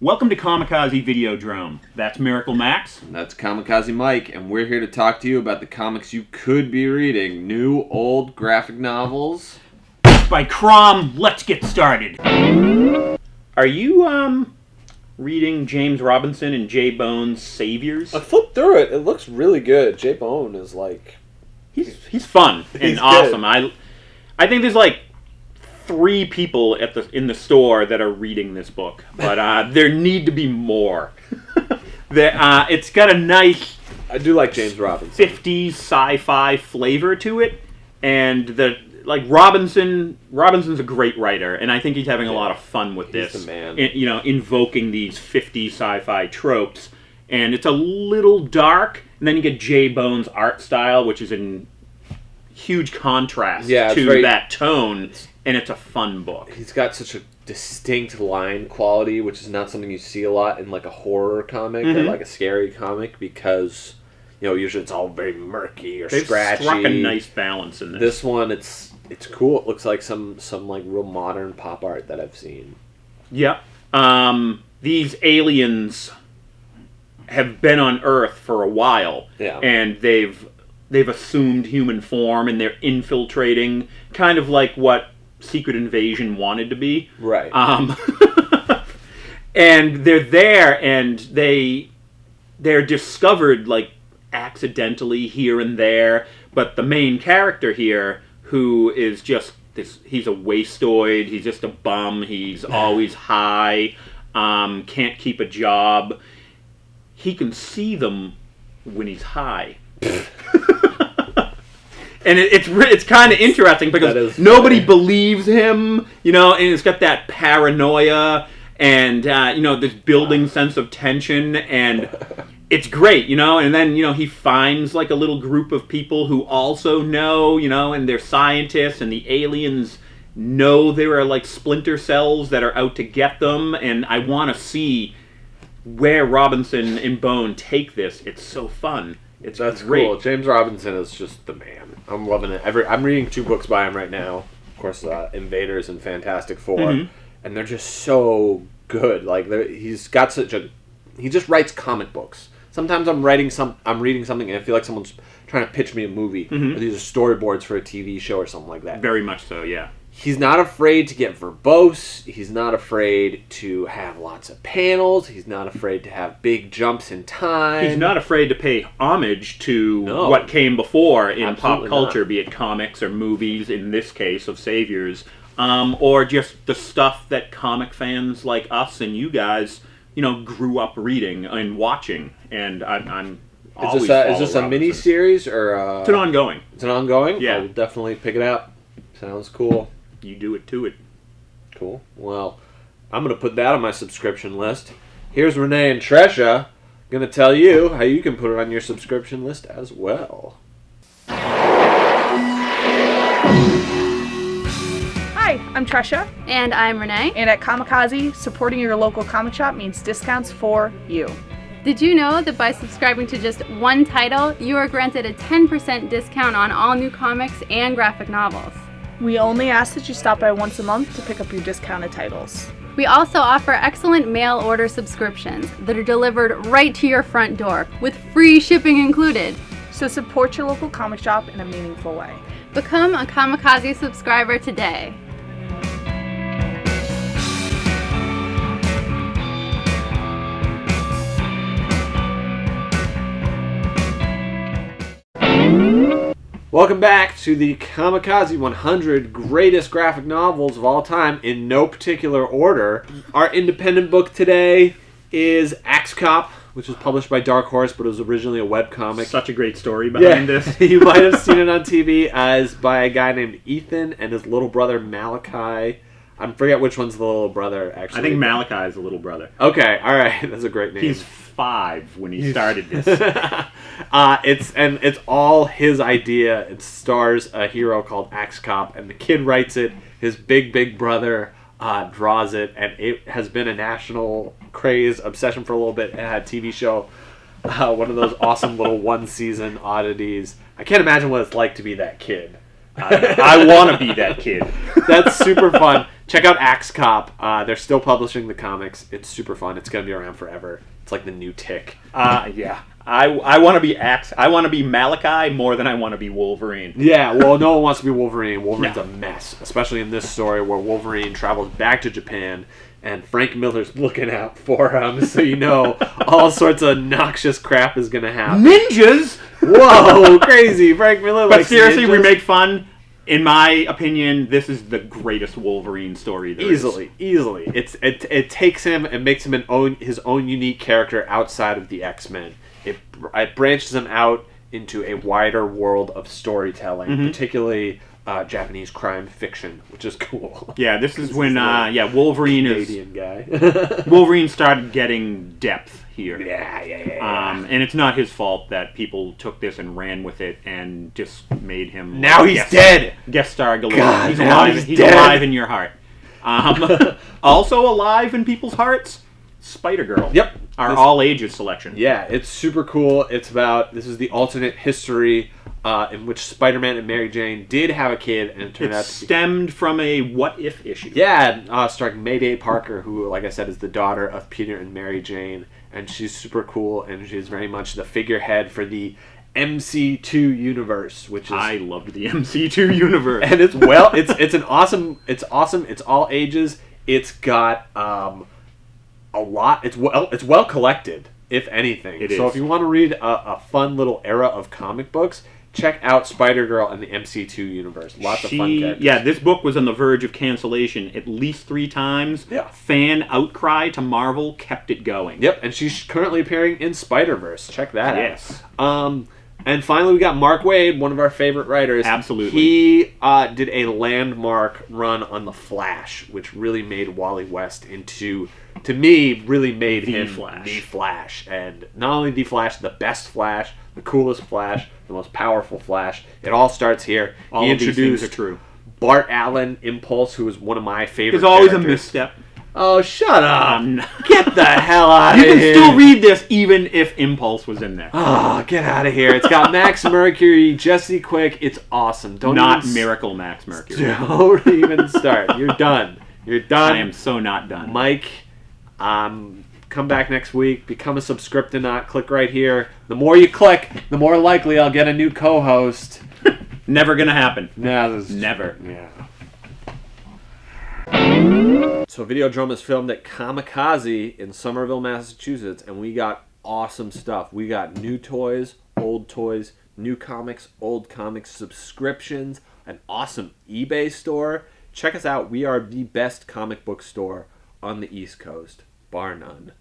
Welcome to Kamikaze Videodrome. That's Miracle Max. That's Comicazi Mike, and we're here to talk to you about the comics you could be reading. New, old, graphic novels. By Crom, let's get started. Are you, reading James Robinson and J. Bone's Saviors? I flipped through it. It looks really good. J. Bone is like... He's fun and He's awesome. good. I think there's like 3 people in the store that are reading this book, but there need to be more. It's got a nice I do like James Robinson. 50s sci-fi flavor to it, and Robinson's a great writer, and I think he's having a lot of fun with this. He's the man. Invoking these 50s sci-fi tropes, and it's a little dark. And then you get J. Bone's art style, which is in huge contrast to that tone, and it's a fun book. He's got such a distinct line quality, which is not something you see a lot in like a horror comic or like a scary comic, because usually it's all very murky or scratchy. They've struck a nice balance in this. This one, it's cool. It looks like some like real modern pop art that I've seen. Yep. These aliens have been on Earth for a while, and they've assumed human form, and they're infiltrating, kind of like what Secret Invasion wanted to be. Right. And they're there, and they're discovered like accidentally here and there. But the main character here, who is just he's a wastoid. He's just a bum. He's always high. Can't keep a job. He can see them when he's high. And it's kind of interesting because nobody believes him, and it's got that paranoia and, this building sense of tension, and it's great, and then, he finds like a little group of people who also know, and they're scientists, and the aliens know there are like splinter cells that are out to get them, and I want to see where Robinson and Bone take this. It's so fun. That's great. Cool. James Robinson is just the man. I'm loving it. I'm reading 2 books by him right now. Of course, Invaders and Fantastic Four, and they're just so good. Like he's got he just writes comic books. Sometimes I'm reading something, and I feel like someone's trying to pitch me a movie. Or these are storyboards for a TV show or something like that. Very much so, yeah. He's not afraid to get verbose. He's not afraid to have lots of panels. He's not afraid to have big jumps in time. He's not afraid to pay homage to what came before in pop culture, be it comics or movies, in this case of Saviors, or just the stuff that comic fans like us and you guys, grew up reading and watching. And I'm always Is this a mini series or? It's an ongoing. It's an ongoing. Yeah, I'll definitely pick it up. Sounds cool. You do it to it. Cool. Well, I'm going to put that on my subscription list. Here's Renee and Tresha going to tell you how you can put it on your subscription list as well. Hi, I'm Tresha. And I'm Renee. And at Kamikaze, supporting your local comic shop means discounts for you. Did you know that by subscribing to just one title, you are granted a 10% discount on all new comics and graphic novels? We only ask that you stop by once a month to pick up your discounted titles. We also offer excellent mail order subscriptions that are delivered right to your front door with free shipping included. So support your local comic shop in a meaningful way. Become a Kamikaze subscriber today. Welcome back to the Kamikaze 100 Greatest Graphic Novels of All Time in no particular order. Our independent book today is Axe Cop, which was published by Dark Horse, but it was originally a webcomic. Such a great story behind this. You might have seen it on TV as by a guy named Ethan and his little brother Malachi. I forget which one's the little brother, actually. I think Malachi is the little brother. Okay, all right. That's a great name. He's 5 when he started this. It's all his idea. It stars a hero called Axe Cop, and the kid writes it. His big brother draws it, and it has been a national craze, obsession for a little bit. It had a TV show, one of those awesome little one-season oddities. I can't imagine what it's like to be that kid. I want to be that kid. That's super fun. check out Axe Cop. They're still publishing the comics. It's super fun. It's going to be around forever. It's like the new Tick. Yeah. I want to be I want to be Malachi more than I want to be Wolverine. Yeah, well, no one wants to be Wolverine. Wolverine's a mess, especially in this story where Wolverine travels back to Japan and Frank Miller's looking out for him, so you know all sorts of noxious crap is going to happen. Ninjas? Whoa, crazy. Frank Miller But likes seriously, ninjas. we make fun. In my opinion, this is the greatest Wolverine story there is. Easily. It takes him and makes him his own unique character outside of the X-Men. It branches him out into a wider world of storytelling, particularly Japanese crime fiction, which is cool. Yeah, this is when Wolverine Canadian guy. Wolverine started getting depth here. Yeah. And it's not his fault that people took this and ran with it and just made him. Now he's dead. Guest star galore. God, he's now alive. he's dead. Alive in your heart. Also alive in people's hearts. Spider-Girl. Yep. Our all-ages selection. Yeah, it's super cool. This is the alternate history in which Spider-Man and Mary Jane did have a kid, and it turned out to be... stemmed from a what-if issue. Yeah, starring Mayday Parker, who, like I said, is the daughter of Peter and Mary Jane, and she's super cool, and she's very much the figurehead for the MC2 universe, which is... I loved the MC2 universe. And it's awesome, it's all ages, it's got a lot, it's well collected, if anything. It is. So if you want to read a fun little era of comic books, check out Spider-Girl and the MC2 universe. Lots of fun characters. Yeah, this book was on the verge of cancellation at least 3 times. Yeah. Fan outcry to Marvel kept it going. Yep, and she's currently appearing in Spider-Verse. Check that Yes. out. And finally, we got Mark Waid, one of our favorite writers. Absolutely. He did a landmark run on The Flash, which really made Wally West into, to me, really made him the Flash. And not only the Flash, the best Flash, the coolest Flash, the most powerful Flash. It all starts here. All he of these introduced things are true. Bart Allen, Impulse, who is one of my favorite There's always characters. a misstep. Oh, shut up. Get the hell out You of can here. still read this even if Impulse was in there. Oh, get out of here. It's got Max Mercury, Jesse Quick. It's awesome. Not Miracle Max Mercury. Don't even start. You're done. You're done. I am so not done. Mike, come back next week. Become a subscriptonaut. Click right here. The more you click, the more likely I'll get a new co-host. Never gonna happen. No, Never. Yeah. So Videodrome is filmed at Kamikaze in Somerville, Massachusetts, and we got awesome stuff. We got new toys, new comics, old comics, subscriptions, an awesome eBay store. Check us out. We are the best comic book store on the East Coast, bar none.